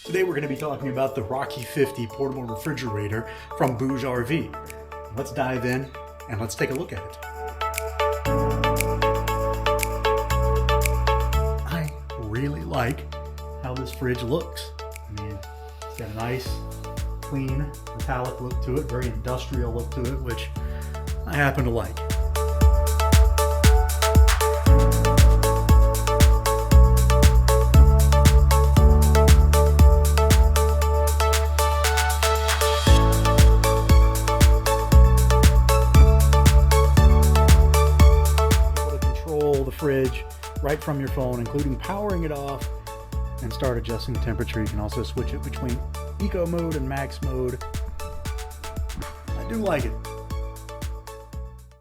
Today we're going to be talking about the Rocky 50 portable refrigerator from BougeRV. Let's dive in and let's take a look at it. I really like how this fridge looks. I mean, it's got a nice, clean, metallic look to it, very industrial look to it, which I happen to like. The fridge right from your phone, including powering it off, and start adjusting the temperature. You can also switch it between eco mode and max mode. I do like it.